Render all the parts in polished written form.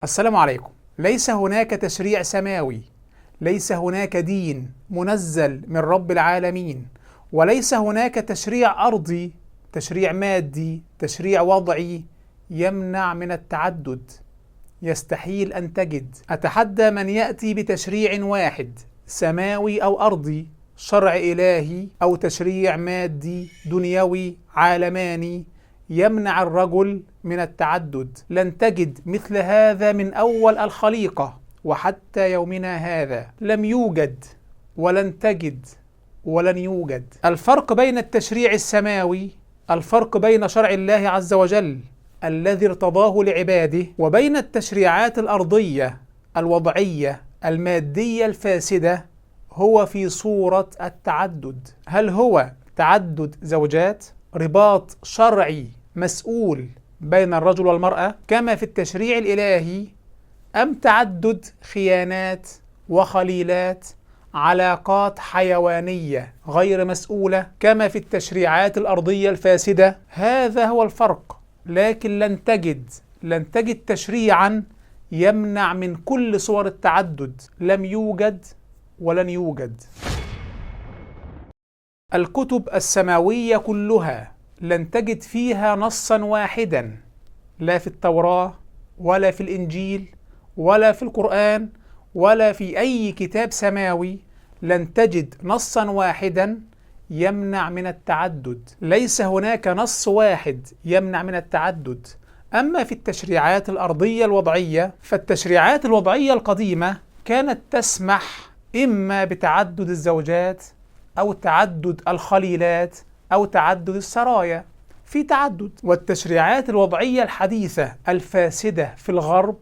السلام عليكم. ليس هناك تشريع سماوي، ليس هناك دين منزل من رب العالمين، وليس هناك تشريع أرضي، تشريع مادي، تشريع وضعي يمنع من التعدد. يستحيل أن تجد. أتحدى من يأتي بتشريع واحد سماوي أو أرضي، شرع إلهي أو تشريع مادي دنيوي عالماني يمنع الرجل من التعدد. لن تجد مثل هذا من أول الخليقة وحتى يومنا هذا، لم يوجد ولن تجد ولن يوجد. الفرق بين التشريع السماوي، الفرق بين شرع الله عز وجل الذي ارتضاه لعباده، وبين التشريعات الأرضية الوضعية المادية الفاسدة، هو في صورة التعدد. هل هو تعدد زوجات، رباط شرعي مسؤول بين الرجل والمرأة كما في التشريع الإلهي، أم تعدد خيانات وخليلات، علاقات حيوانية غير مسؤولة كما في التشريعات الأرضية الفاسدة؟ هذا هو الفرق. لكن لن تجد تشريعا يمنع من كل صور التعدد، لم يوجد ولن يوجد. الكتب السماوية كلها لن تجد فيها نصا واحدا، لا في التوراة ولا في الإنجيل ولا في القرآن ولا في أي كتاب سماوي لن تجد نصا واحدا يمنع من التعدد. ليس هناك نص واحد يمنع من التعدد. أما في التشريعات الأرضية الوضعية، فالتشريعات الوضعية القديمة كانت تسمح إما بتعدد الزوجات أو تعدد الخليلات أو تعدد السرايا، في تعدد. والتشريعات الوضعية الحديثة الفاسدة في الغرب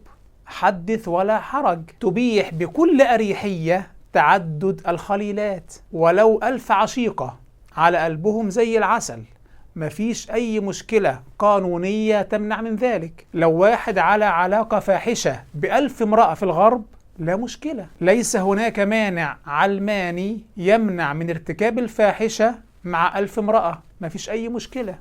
حدث ولا حرج، تبيح بكل أريحية تعدد الخليلات، ولو 1000 عشيقة على قلبهم زي العسل، مفيش أي مشكلة قانونية تمنع من ذلك. لو واحد على علاقة فاحشة ب1000 امرأة في الغرب، لا مشكلة. ليس هناك مانع علماني يمنع من ارتكاب الفاحشة مع 1000 امرأة، مفيش أي مشكلة.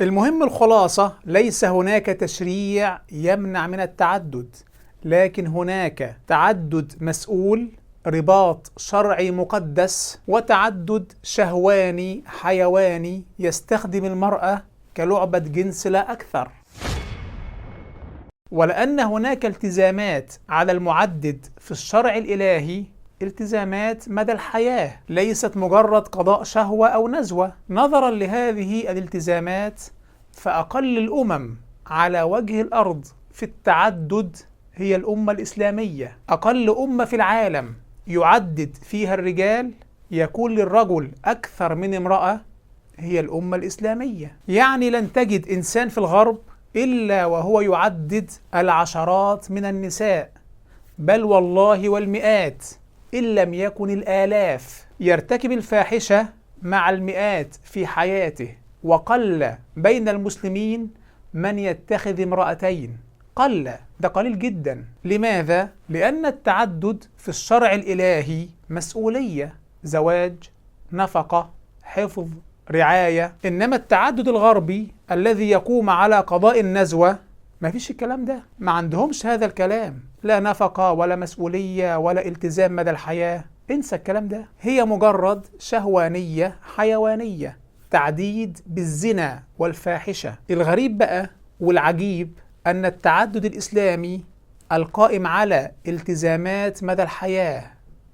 المهم الخلاصة، ليس هناك تشريع يمنع من التعدد، لكن هناك تعدد مسؤول، رباط شرعي مقدس، وتعدد شهواني حيواني يستخدم المرأة كلعبة جنس لا أكثر. ولأن هناك التزامات على المعدد في الشرع الإلهي، التزامات مدى الحياة، ليست مجرد قضاء شهوة أو نزوة. نظرا لهذه الالتزامات، فأقل الأمم على وجه الأرض في التعدد هي الأمة الإسلامية. أقل أمة في العالم يعدد فيها الرجال، يكون للرجل أكثر من امرأة، هي الأمة الإسلامية. يعني لن تجد إنسان في الغرب إلا وهو يعدد العشرات من النساء، بل والله والمئات إن لم يكن الآلاف. يرتكب الفاحشة مع المئات في حياته، وقل بين المسلمين من يتخذ امرأتين، قل، ده قليل جدا. لماذا؟ لأن التعدد في الشرع الإلهي مسؤولية، زواج، نفقة، حفظ، رعاية. إنما التعدد الغربي الذي يقوم على قضاء النزوة، ما فيش الكلام ده، ما عندهمش هذا الكلام، لا نفقة ولا مسؤولية ولا التزام مدى الحياة، انسى الكلام ده. هي مجرد شهوانية حيوانية، تعديد بالزنا والفاحشة. الغريب بقى والعجيب أن التعدد الإسلامي القائم على التزامات مدى الحياة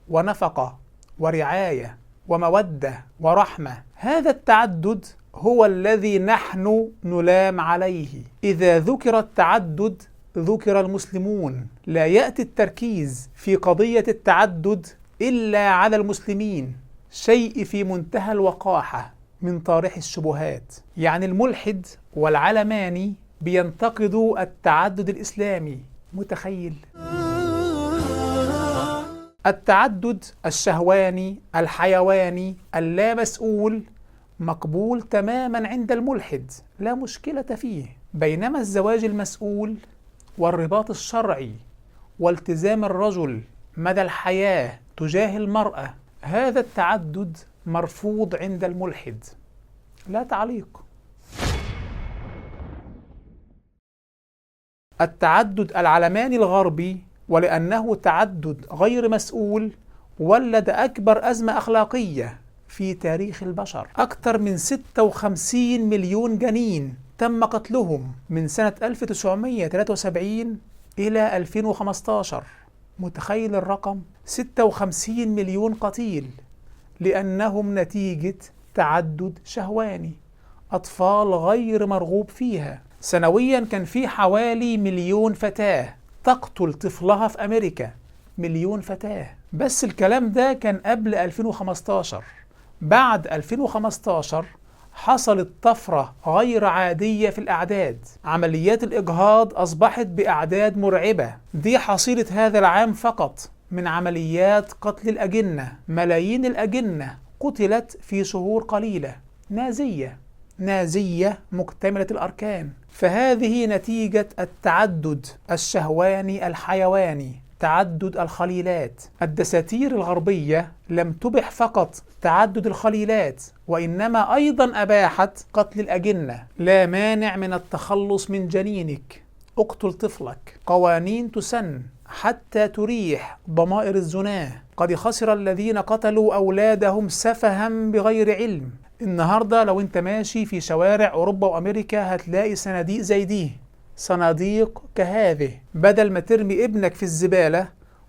ونفقة ورعاية ومودة ورحمة، هذا التعدد هو الذي نحن نلام عليه. إذا ذكر التعدد ذكر المسلمون، لا يأتي التركيز في قضية التعدد إلا على المسلمين، شيء في منتهى الوقاحة من طارح الشبهات. يعني الملحد والعلماني بينتقدوا التعدد الإسلامي، متخيل؟ التعدد الشهواني الحيواني اللامسؤول مقبول تماما عند الملحد، لا مشكلة فيه. بينما الزواج المسؤول والرباط الشرعي والتزام الرجل مدى الحياة تجاه المرأة، هذا التعدد مرفوض عند الملحد. لا تعليق. التعدد العلماني الغربي، ولأنه تعدد غير مسؤول، ولد أكبر أزمة أخلاقية في تاريخ البشر. أكثر من 56 مليون جنين تم قتلهم من سنة 1973 إلى 2015. متخيل الرقم؟ 56 مليون قتيل لأنهم نتيجة تعدد شهواني، أطفال غير مرغوب فيها. سنويا كان في حوالي 1,000,000 فتاة تقتل طفلها في أمريكا. 1,000,000 فتاة. بس الكلام ده كان قبل 2015. بعد 2015 حصلت طفرة غير عادية في الأعداد. عمليات الإجهاض أصبحت بأعداد مرعبة. دي حصيلة هذا العام فقط من عمليات قتل الأجنة. ملايين الأجنة قتلت في شهور قليلة. نازية مكتملة الأركان. فهذه نتيجة التعدد الشهواني الحيواني، تعدد الخليلات. الدساتير الغربية لم تبح فقط تعدد الخليلات، وإنما أيضا أباحت قتل الأجنة. لا مانع من التخلص من جنينك، اقتل طفلك. قوانين تسن حتى تريح ضمائر الزناه. قد خسر الذين قتلوا أولادهم سفها بغير علم. النهاردة لو انت ماشي في شوارع أوروبا وأمريكا هتلاقي صناديق زي دي، صناديق كهذه. بدل ما ترمي ابنك في الزبالة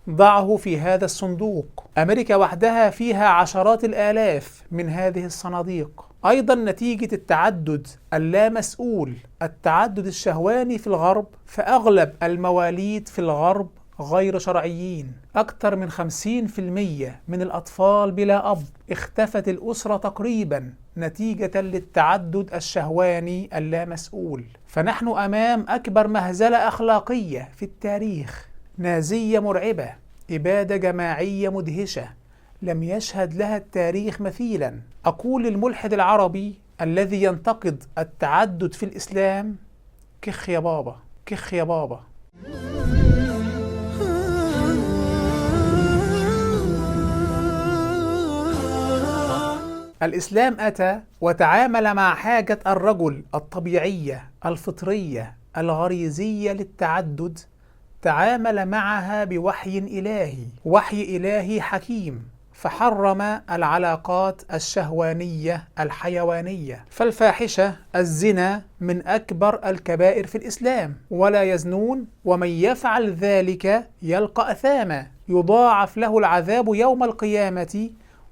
ضعه في هذا الصندوق. أمريكا وحدها فيها عشرات الآلاف من هذه الصناديق. أيضا نتيجة التعدد اللامسؤول، التعدد الشهواني في الغرب، فأغلب المواليد في الغرب غير شرعيين. أكثر من 50% من الأطفال بلا أب. اختفت الأسرة تقريبا نتيجة للتعدد الشهواني اللامسؤول. فنحن أمام أكبر مهزلة أخلاقية في التاريخ. نازية مرعبة، إبادة جماعية مدهشة لم يشهد لها التاريخ مثيلا. أقول للملحد العربي الذي ينتقد التعدد في الإسلام: كخ يا بابا، كخ يا بابا. الإسلام أتى وتعامل مع حاجة الرجل الطبيعية الفطرية الغريزية للتعدد، تعامل معها بوحي إلهي، وحي إلهي حكيم، فحرم العلاقات الشهوانية الحيوانية. فالفاحشة الزنا من أكبر الكبائر في الإسلام، ولا يزنون، ومن يفعل ذلك يلقى أثاما، يضاعف له العذاب يوم القيامة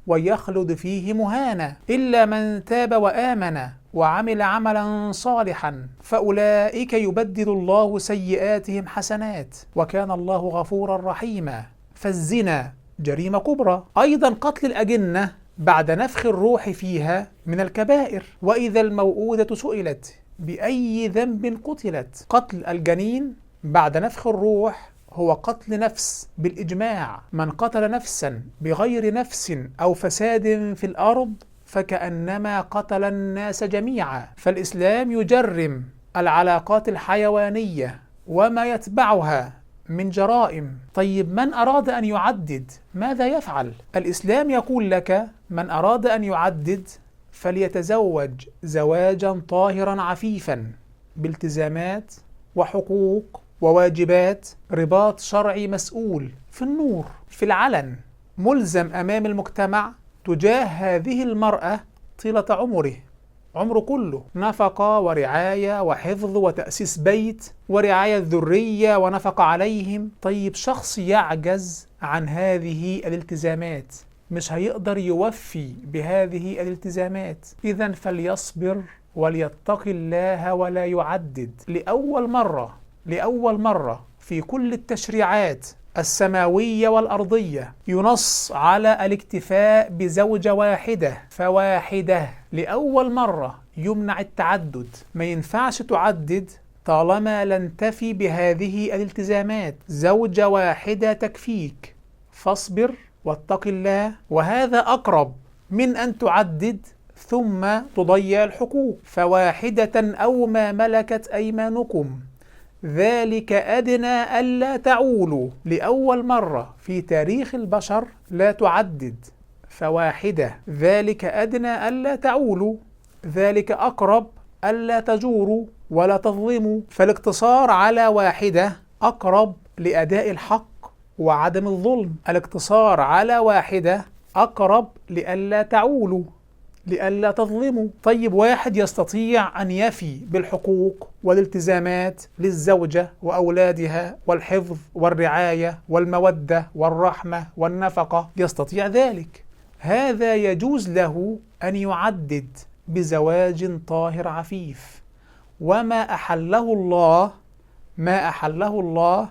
ويخلد فيه مهانا، إلا من تاب وآمن وعمل عملا صالحا فأولئك يبدل الله سيئاتهم حسنات وكان الله غفورا رحيما. فالزنا جريمة كبرى. أيضا قتل الأجنة بعد نفخ الروح فيها من الكبائر. وإذا الموءودة سئلت بأي ذنب قتلت. قتل الجنين بعد نفخ الروح هو قتل نفس بالإجماع. من قتل نفسا بغير نفس أو فساد في الأرض فكأنما قتل الناس جميعا. فالإسلام يجرم العلاقات الحيوانية وما يتبعها من جرائم. طيب من أراد أن يعدد ماذا يفعل؟ الإسلام يقول لك: من أراد أن يعدد فليتزوج زواجا طاهرا عفيفا بالتزامات وحقوق وواجبات، رباط شرعي مسؤول في النور في العلن، ملزم أمام المجتمع تجاه هذه المرأة طيلة عمره كله، نفقة ورعاية وحفظ وتأسيس بيت ورعاية ذرية ونفقة عليهم. طيب شخص يعجز عن هذه الالتزامات، مش هيقدر يوفي بهذه الالتزامات، إذن فليصبر وليتق الله ولا يعدد. لأول مرة في كل التشريعات السماوية والأرضية ينص على الاكتفاء بزوجة واحدة فواحدة. لأول مرة يمنع التعدد. ما ينفعش تعدد طالما لن تفي بهذه الالتزامات. زوجة واحدة تكفيك، فاصبر واتق الله. وهذا أقرب من أن تعدد ثم تضيع الحقوق. فواحدة أو ما ملكت أيمانكم ذلك أدنى ألا تعولوا. لأول مرة في تاريخ البشر لا تعدد، فواحدة. ذلك أدنى ألا تعولوا، ذلك أقرب ألا تجوروا. ولا تظلموا، فالاقتصار على واحدة أقرب لأداء الحق وعدم الظلم. الاقتصار على واحدة أقرب لئلا تعولوا، لئلا تظلموا. طيب واحد يستطيع أن يفي بالحقوق والالتزامات للزوجة وأولادها والحفظ والرعاية والمودة والرحمة والنفقة، يستطيع ذلك، هذا يجوز له أن يعدد بزواج طاهر عفيف. وما أحله الله، ما أحله الله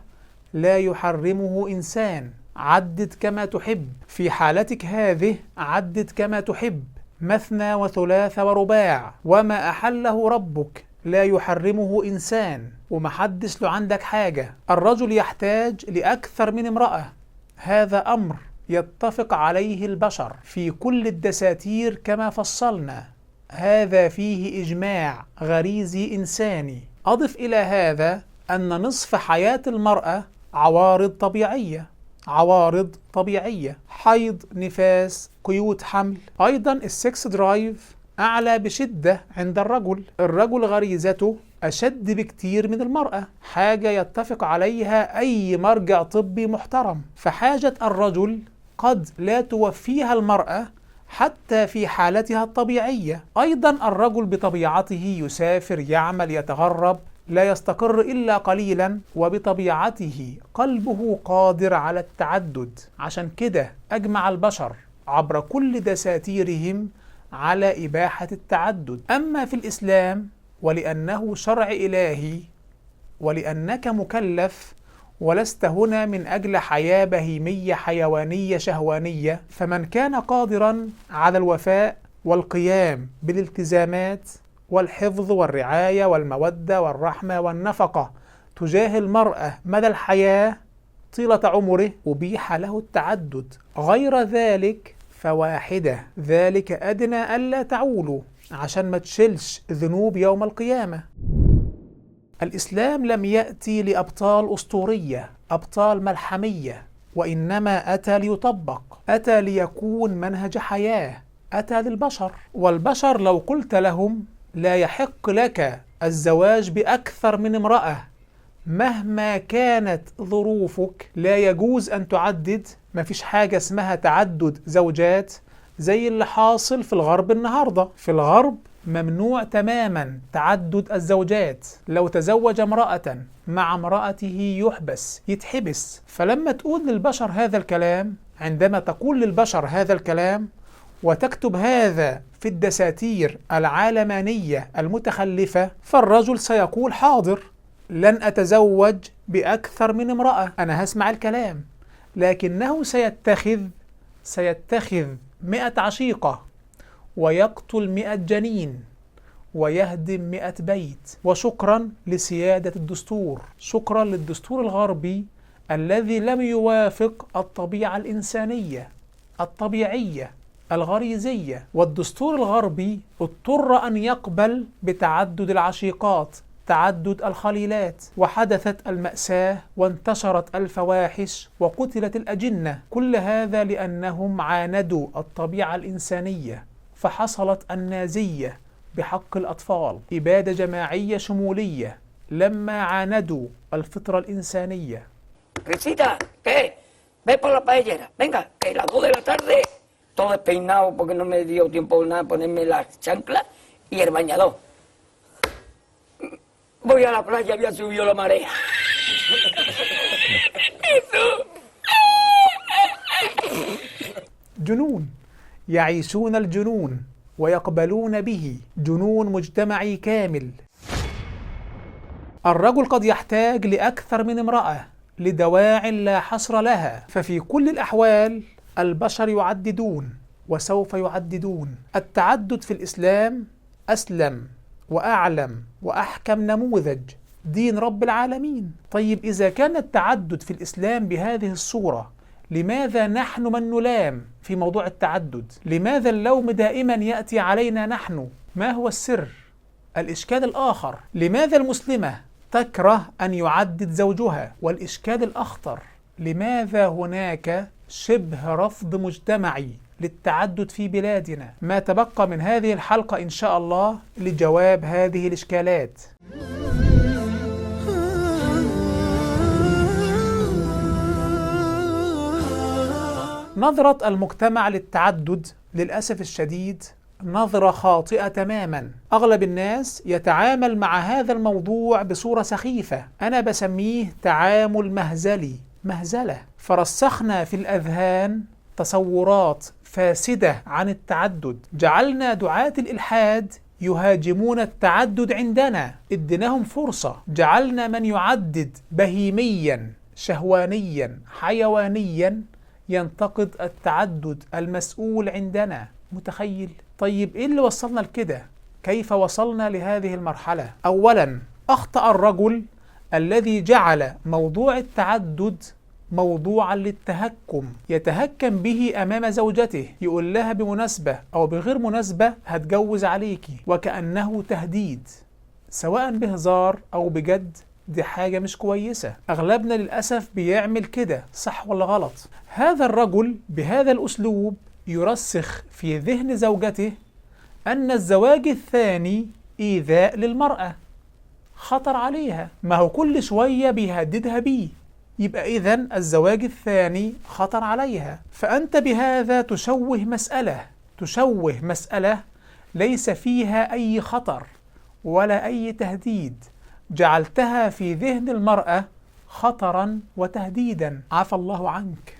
لا يحرمه إنسان. عدد كما تحب، في حالتك هذه عدد كما تحب، مثنى وثلاث ورباع. وما أحله ربك لا يحرمه إنسان، ومحدش له عندك حاجة. الرجل يحتاج لأكثر من امرأة، هذا أمر يتفق عليه البشر في كل الدساتير كما فصلنا، هذا فيه إجماع غريزي إنساني. أضف إلى هذا أن نصف حياة المرأة عوارض طبيعية، عوارض طبيعية، حيض، نفاس، قيود حمل. أيضا السكس درايف أعلى بشدة عند الرجل، الرجل غريزته أشد بكتير من المرأة، حاجة يتفق عليها أي مرجع طبي محترم. فحاجة الرجل قد لا توفيها المرأة حتى في حالتها الطبيعية. أيضا الرجل بطبيعته يسافر، يعمل، يتغرب، لا يستقر إلا قليلا، وبطبيعته قلبه قادر على التعدد. عشان كده أجمع البشر عبر كل دساتيرهم على إباحة التعدد. أما في الإسلام، ولأنه شرع إلهي، ولأنك مكلف ولست هنا من أجل حياة بهيمية حيوانية شهوانية، فمن كان قادرا على الوفاء والقيام بالالتزامات والحفظ والرعاية والمودة والرحمة والنفقة تجاه المرأة مدى الحياة طيلة عمره، أبيح له التعدد. غير ذلك فواحدة، ذلك أدنى ألا تعولوا، عشان ما تشيلش ذنوب يوم القيامة. الإسلام لم يأتي لأبطال أسطورية، أبطال ملحمية، وإنما أتى ليطبق، أتى ليكون منهج حياة، أتى للبشر. والبشر لو قلت لهم لا يحق لك الزواج بأكثر من امرأة مهما كانت ظروفك، لا يجوز أن تعدد، ما فيش حاجة اسمها تعدد زوجات زي اللي حاصل في الغرب النهاردة. في الغرب ممنوع تماما تعدد الزوجات، لو تزوج امرأة مع امرأته يحبس، يتحبس. فلما تقول للبشر هذا الكلام، عندما تقول للبشر هذا الكلام وتكتب هذا في الدساتير العالمانية المتخلفة، فالرجل سيقول حاضر، لن أتزوج بأكثر من امرأة، أنا هسمع الكلام، لكنه سيتخذ 100 عشيقة، ويقتل 100 جنين، ويهدم 100 بيت. وشكرا لسيادة الدستور، شكرا للدستور الغربي الذي لم يوافق الطبيعة الإنسانية الطبيعية الغريزية. والدستور الغربي اضطر أن يقبل بتعدد العشيقات، تعدد الخليلات، وحدثت المأساة وانتشرت الفواحش وقتلت الأجنة. كل هذا لأنهم عاندوا الطبيعة الإنسانية، فحصلت النازية بحق الأطفال، إبادة جماعية شمولية لما عاندوا الفطرة الإنسانية. Risita, ¿qué? Ve por la paellera. Venga, que las 2 de la tarde, todo despeinado porque no me dio tiempo nada ponerme las chanclas y el bañador. Voy a la playa, había subido la marea. جنون، يعيشون الجنون ويقبلون به، جنون مجتمعي كامل. الرجل قد يحتاج لأكثر من امرأة لدواع لا حصر لها، ففي كل الأحوال البشر يعددون وسوف يعددون. التعدد في الإسلام أسلم وأعلم وأحكم نموذج، دين رب العالمين. طيب إذا كان التعدد في الإسلام بهذه الصورة، لماذا نحن من نلام في موضوع التعدد؟ لماذا اللوم دائما يأتي علينا نحن؟ ما هو السر؟ الإشكال الآخر، لماذا المسلمة تكره أن يعدد زوجها؟ والإشكال الأخطر، لماذا هناك شبه رفض مجتمعي للتعدد في بلادنا. ما تبقى من هذه الحلقة إن شاء الله لجواب هذه الإشكالات. نظرة المجتمع للتعدد للأسف الشديد نظرة خاطئة تماما. أغلب الناس يتعامل مع هذا الموضوع بصورة سخيفة، أنا بسميه تعامل مهزلي، مهزلة. فرسخنا في الأذهان تصورات فاسدة عن التعدد، جعلنا دعاة الإلحاد يهاجمون التعدد عندنا، اديناهم فرصة، جعلنا من يعدد بهيميا شهوانيا حيوانيا ينتقد التعدد المسؤول عندنا. متخيل؟ طيب إيه اللي وصلنا لكده؟ كيف وصلنا لهذه المرحلة؟ أولا، أخطأ الرجل الذي جعل موضوع التعدد موضوعا للتهكم، يتهكم به أمام زوجته، يقول لها بمناسبة أو بغير مناسبة هتجوز عليكي، وكأنه تهديد، سواء بهزار أو بجد. دي حاجة مش كويسة، أغلبنا للأسف بيعمل كده، صح ولا غلط؟ هذا الرجل بهذا الأسلوب يرسخ في ذهن زوجته أن الزواج الثاني إيذاء للمرأة، خطر عليها، ما هو كل شوية بيهددها بيه، يبقى إذن الزواج الثاني خطر عليها. فأنت بهذا تشوه مسألة ليس فيها أي خطر ولا أي تهديد، جعلتها في ذهن المرأة خطرا وتهديدا، عفى الله عنك.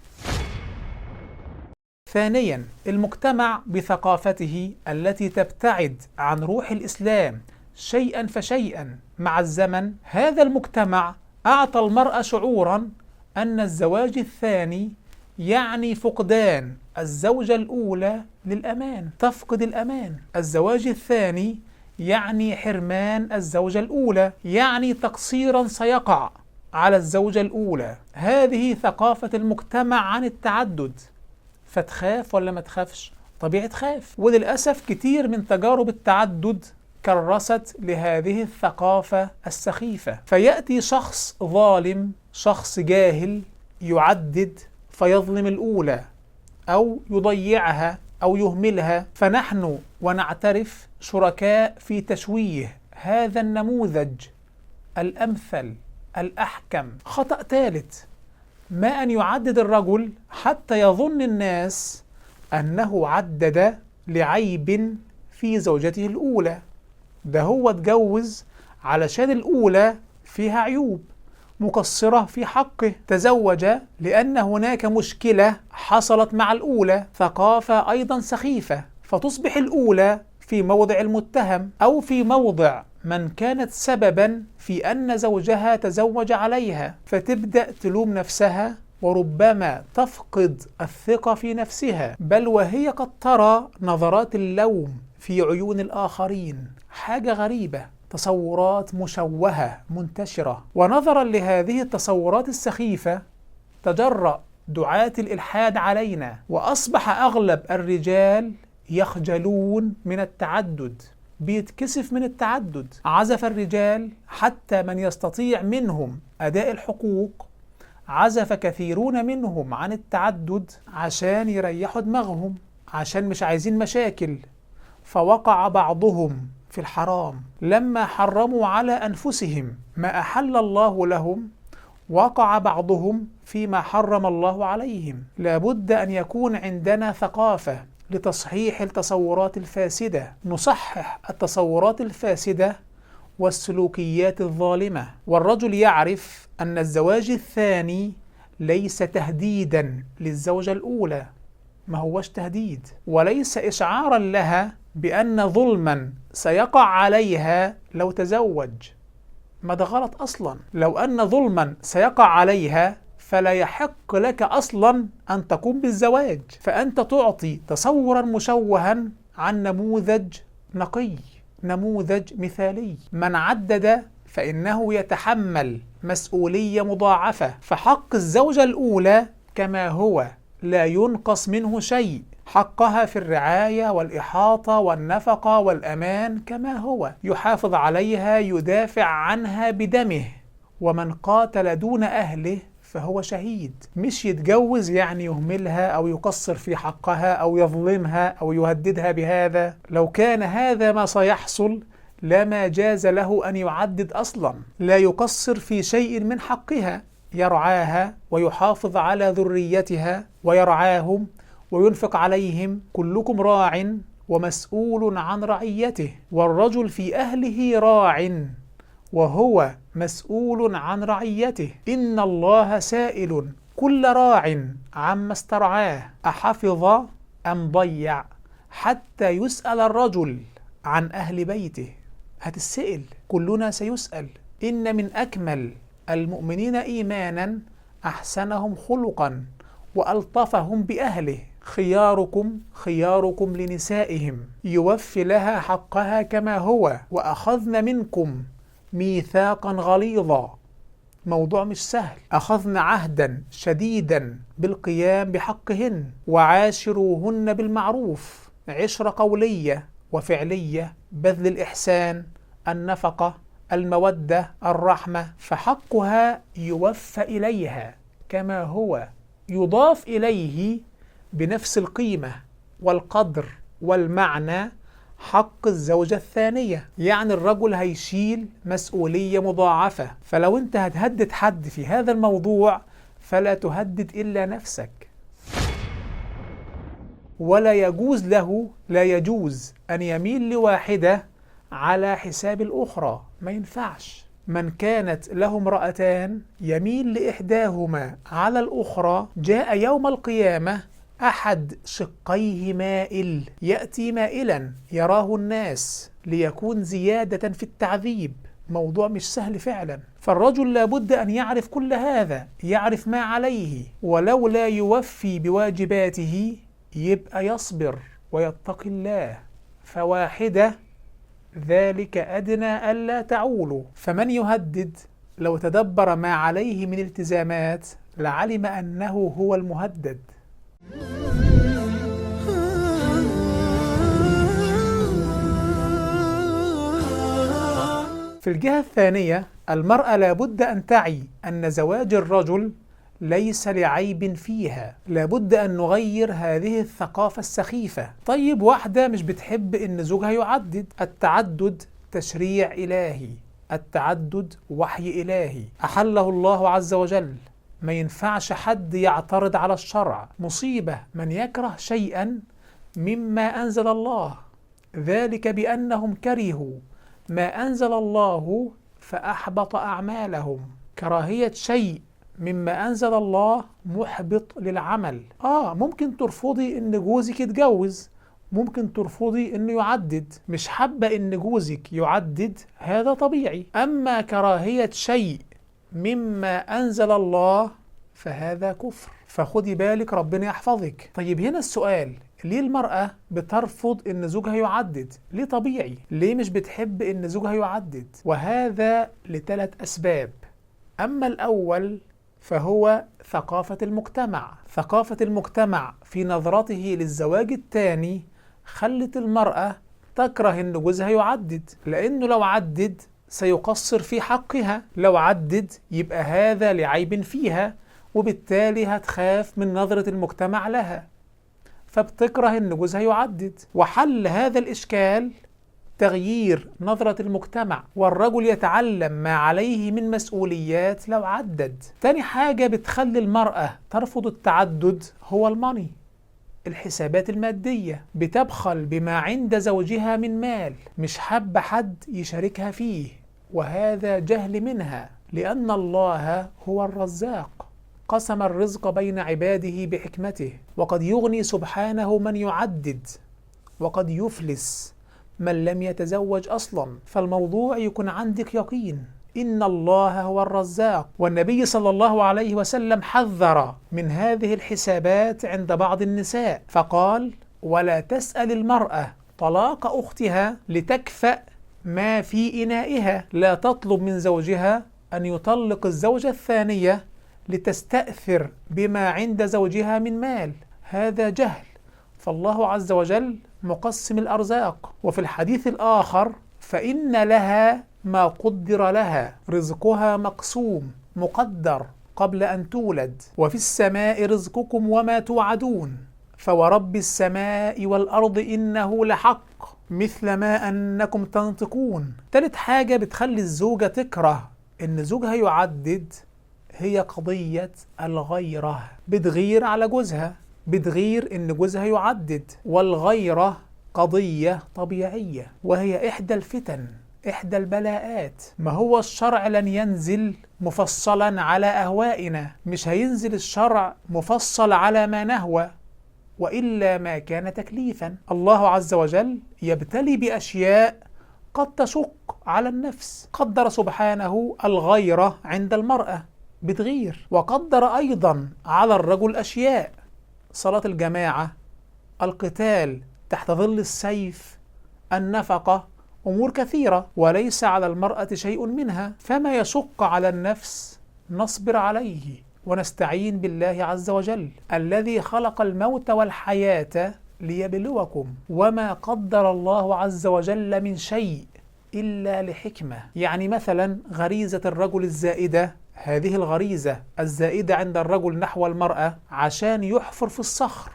ثانيا، المجتمع بثقافته التي تبتعد عن روح الإسلام شيئا فشيئا مع الزمن، هذا المجتمع أعطى المرأة شعورا أن الزواج الثاني يعني فقدان الزوجة الأولى للأمان، تفقد الأمان. الزواج الثاني يعني حرمان الزوجة الأولى، يعني تقصيرا سيقع على الزوجة الأولى. هذه ثقافة المجتمع عن التعدد، فتخاف ولا ما تخافش؟ طبيعي تخاف. وللأسف كتير من تجارب التعدد كرست لهذه الثقافة السخيفة، فيأتي شخص ظالم، شخص جاهل يعدد فيظلم الأولى أو يضيعها أو يهملها، فنحن ونعترف شركاء في تشويه هذا النموذج الأمثل الأحكم. خطأ ثالث، ما أن يعدد الرجل حتى يظن الناس أنه عدد لعيب في زوجته الأولى، ده هو اتجوز علشان الأولى فيها عيوب، مقصرة في حقه، تزوج لأن هناك مشكلة حصلت مع الأولى. ثقافة أيضا سخيفة، فتصبح الأولى في موضع المتهم أو في موضع من كانت سببا في أن زوجها تزوج عليها، فتبدأ تلوم نفسها وربما تفقد الثقة في نفسها، بل وهي قد ترى نظرات اللوم في عيون الآخرين. حاجة غريبة، تصورات مشوهة منتشرة. ونظرا لهذه التصورات السخيفة تجرأ دعاة الإلحاد علينا، وأصبح أغلب الرجال يخجلون من التعدد، بيتكسف من التعدد. عزف الرجال حتى من يستطيع منهم أداء الحقوق، عزف كثيرون منهم عن التعدد عشان يريحوا دماغهم، عشان مش عايزين مشاكل، فوقع بعضهم في الحرام. لما حرموا على أنفسهم ما أحل الله لهم، وقع بعضهم فيما حرم الله عليهم. لابد أن يكون عندنا ثقافة لتصحيح التصورات الفاسدة، نصحح التصورات الفاسدة والسلوكيات الظالمة. والرجل يعرف أن الزواج الثاني ليس تهديدا للزوجة الأولى، ما هوش تهديد، وليس إشعارا لها بأن ظلما سيقع عليها لو تزوج. ما ده غلط أصلا. لو أن ظلما سيقع عليها فلا يحق لك أصلا أن تقوم بالزواج، فأنت تعطي تصورا مشوها عن نموذج نقي، نموذج مثالي. من عدد فإنه يتحمل مسؤولية مضاعفة، فحق الزوجة الأولى كما هو لا ينقص منه شيء، حقها في الرعاية والإحاطة والنفقة والأمان كما هو، يحافظ عليها، يدافع عنها بدمه. ومن قاتل دون أهله فهو شهيد. مش يتجوز يعني يهملها أو يقصر في حقها أو يظلمها أو يهددها بهذا. لو كان هذا ما سيحصل لما جاز له أن يعدد أصلا. لا يقصر في شيء من حقها، يرعاها ويحافظ على ذريتها ويرعاهم وينفق عليهم. كلكم راع ومسؤول عن رعيته، والرجل في أهله راع وهو مسؤول عن رعيته. إن الله سائل كل راع عما استرعاه أحفظ أم ضيع، حتى يسأل الرجل عن أهل بيته. هتسأل، كلنا سيسأل. إن من أكمل المؤمنين إيمانا أحسنهم خلقا وألطفهم بأهله. خياركم خياركم لنسائهم، يوفي لها حقها كما هو. وأخذن منكم ميثاقا غليظا، موضوع مش سهل. أخذن عهدا شديدا بالقيام بحقهن. وعاشروهن بالمعروف، عشرة قولية وفعلية، بذل الإحسان، النفقة، المودة، الرحمة. فحقها يوفى إليها كما هو، يضاف إليه بنفس القيمة والقدر والمعنى حق الزوجة الثانية. يعني الرجل هيشيل مسؤولية مضاعفة. فلو انت هتهدد حد في هذا الموضوع فلا تهدد إلا نفسك. ولا يجوز له، لا يجوز أن يميل لواحدة على حساب الأخرى، ما ينفعش. من كانت له امرأتان يميل لإحداهما على الأخرى، جاء يوم القيامة أحد شقيه مائل، يأتي مائلا يراه الناس ليكون زيادة في التعذيب. موضوع مش سهل فعلا. فالرجل لابد أن يعرف كل هذا، يعرف ما عليه، ولو لا يوفي بواجباته يبقى يصبر ويتقي الله. فواحدة ذلك أدنى ألا تعولوا. فمن يهدد لو تدبر ما عليه من التزامات لعلم أنه هو المهدد. في الجهة الثانية، المرأة لابد أن تعي أن زواج الرجل ليس لعيب فيها. لابد أن نغير هذه الثقافة السخيفة. طيب واحدة مش بتحب إن زوجها يعدد. التعدد تشريع إلهي، التعدد وحي إلهي أحله الله عز وجل. ما ينفعش حد يعترض على الشرع. مصيبة من يكره شيئا مما أنزل الله، ذلك بأنهم كرهوا ما أنزل الله فأحبط أعمالهم. كراهية شيء مما أنزل الله محبط للعمل. ممكن ترفضي إن جوزك يتجوز، ممكن ترفضي إنه يعدد. مش حابة إن جوزك يعدد، هذا طبيعي. أما كراهية شيء مما أنزل الله فهذا كفر. فخدي بالك، ربنا يحفظك. طيب هنا السؤال، ليه المرأة بترفض إن زوجها يعدد؟ ليه طبيعي؟ ليه مش بتحب إن زوجها يعدد؟ وهذا لثلاث أسباب. أما الأول فهو ثقافة المجتمع. ثقافة المجتمع في نظرته للزواج الثاني خلت المرأة تكره إن جوزها يعدد، لأنه لو عدد سيقصر في حقها. لو عدد يبقى هذا لعيب فيها، وبالتالي هتخاف من نظرة المجتمع لها، فبتكره إن جوزها يعدد. وحل هذا الإشكال تغيير نظرة المجتمع، والرجل يتعلم ما عليه من مسؤوليات لو عدد. تاني حاجة بتخلي المرأة ترفض التعدد هو الماني، الحسابات المادية. بتبخل بما عند زوجها من مال، مش حابة حد يشاركها فيه، وهذا جهل منها، لأن الله هو الرزاق، قسم الرزق بين عباده بحكمته. وقد يغني سبحانه من يعدد، وقد يفلس من لم يتزوج أصلا. فالموضوع يكون عندك يقين إن الله هو الرزاق. والنبي صلى الله عليه وسلم حذر من هذه الحسابات عند بعض النساء، فقال: ولا تسأل المرأة طلاق أختها لتكفأ ما في إنائها. لا تطلب من زوجها أن يطلق الزوجة الثانية لتستأثر بما عند زوجها من مال، هذا جهل. فالله عز وجل مقسم الأرزاق. وفي الحديث الآخر: فإن لها ما قدر لها، رزقها مقسوم مقدر. قبل أن تولد، وفي السماء رزقكم وما توعدون، فورب السماء والأرض إنه لحق مثل ما أنكم تنطقون. تالت حاجة بتخلي الزوجة تكره إن زوجها يعدد هي قضية الغيرة. بتغير على جوزها، بتغير إن جوزها يعدد، والغيرة قضية طبيعية وهي إحدى الفتن، إحدى البلاءات. ما هو الشرع لن ينزل مفصلا على أهوائنا، مش هينزل الشرع مفصل على ما نهوى، وإلا ما كان تكليفا. الله عز وجل يبتلي بأشياء قد تشق على النفس. قدر سبحانه الغيرة عند المرأة بتغير، وقدر أيضا على الرجل أشياء: صلاة الجماعة، القتال تحت ظل السيف، النفقة، أمور كثيرة، وليس على المرأة شيء منها. فما يشق على النفس نصبر عليه ونستعين بالله عز وجل الذي خلق الموت والحياة ليبلوكم، وما قدر الله عز وجل من شيء إلا لحكمة. يعني مثلا غريزة الرجل الزائدة، هذه الغريزة الزائدة عند الرجل نحو المرأة عشان يحفر في الصخر،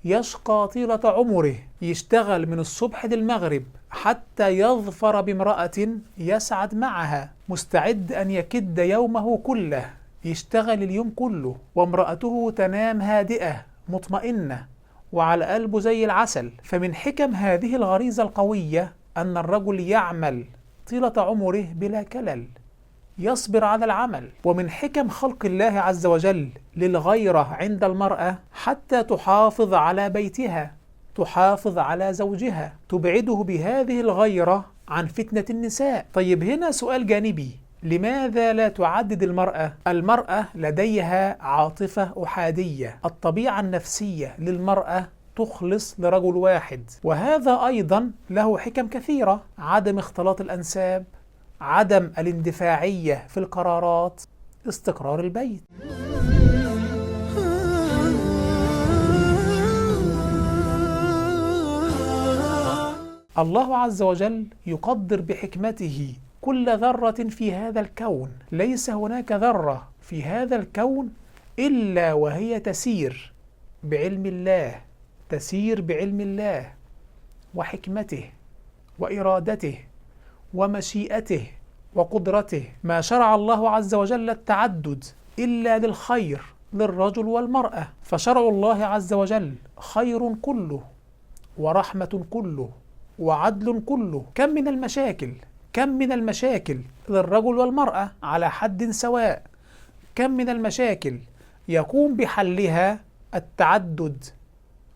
يشقى طيلة عمره، يشتغل من الصبح للمغرب حتى يظفر بامرأة يسعد معها، مستعد أن يكد يومه كله، يشتغل اليوم كله، وامرأته تنام هادئة مطمئنة وعلى قلبه زي العسل. فمن حكم هذه الغريزة القوية أن الرجل يعمل طيلة عمره بلا كلل، يصبر على العمل. ومن حكم خلق الله عز وجل للغيرة عند المرأة حتى تحافظ على بيتها، تحافظ على زوجها، تبعده بهذه الغيرة عن فتنة النساء. طيب هنا سؤال جانبي: لماذا لا تعدد المرأة؟ المرأة لديها عاطفة أحادية، الطبيعة النفسية للمرأة تخلص لرجل واحد، وهذا أيضا له حكم كثيرة: عدم اختلاط الأنساب، عدم الاندفاعية في القرارات، استقرار البيت. الله عز وجل يقدر بحكمته كل ذرة في هذا الكون. ليس هناك ذرة في هذا الكون إلا وهي تسير بعلم الله، تسير بعلم الله وحكمته وإرادته ومشيئته وقدرته. ما شرع الله عز وجل التعدد إلا للخير للرجل والمرأة، فشرع الله عز وجل خير كله ورحمة كله وعدل كله. كم من المشاكل، كم من المشاكل للرجل والمرأة على حد سواء، كم من المشاكل يقوم بحلها التعدد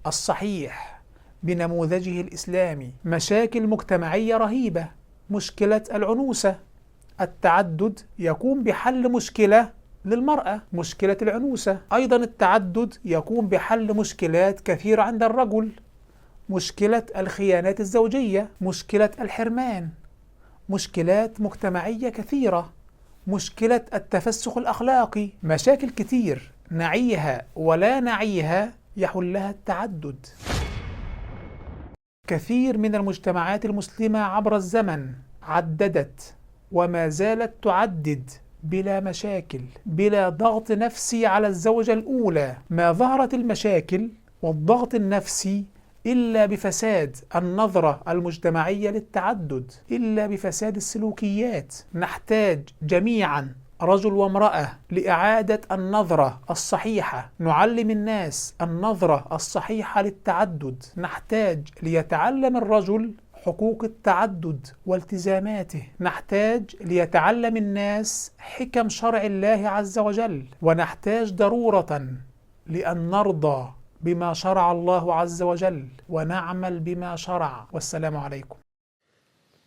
الصحيح بنموذجه الإسلامي. مشاكل مجتمعية رهيبة، مشكلة العنوسة، التعدد يقوم بحل مشكلة للمرأة، مشكلة العنوسة. أيضا التعدد يقوم بحل مشكلات كثيرة عند الرجل: مشكلة الخيانات الزوجية، مشكلة الحرمان، مشكلات مجتمعية كثيرة، مشكلة التفسخ الأخلاقي. مشاكل كتير نعيها ولا نعيها يحلها التعدد. كثير من المجتمعات المسلمة عبر الزمن عددت وما زالت تعدد بلا مشاكل، بلا ضغط نفسي على الزوجة الأولى. ما ظهرت المشاكل والضغط النفسي إلا بفساد النظرة المجتمعية للتعدد، إلا بفساد السلوكيات. نحتاج جميعا رجل وامرأة لإعادة النظرة الصحيحة، نعلم الناس النظرة الصحيحة للتعدد. نحتاج ليتعلم الرجل حقوق التعدد والتزاماته، نحتاج ليتعلم الناس حكم شرع الله عز وجل، ونحتاج ضرورة لأن نرضى بما شرع الله عز وجل ونعمل بما شرع. والسلام عليكم.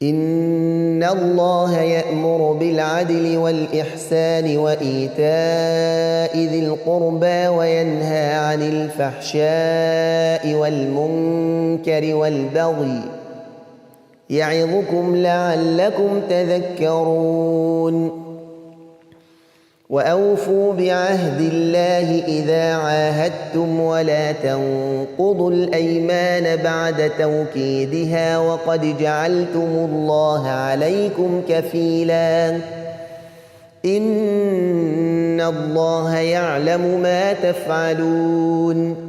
إن الله يأمر بالعدل والإحسان وإيتاء ذي القربى وينهى عن الفحشاء والمنكر والبغي يعظكم لعلكم تذكرون. وأوفوا بعهد الله إذا عاهدتم ولا تنقضوا الأيمان بعد توكيدها وقد جعلتم الله عليكم كفيلا إن الله يعلم ما تفعلون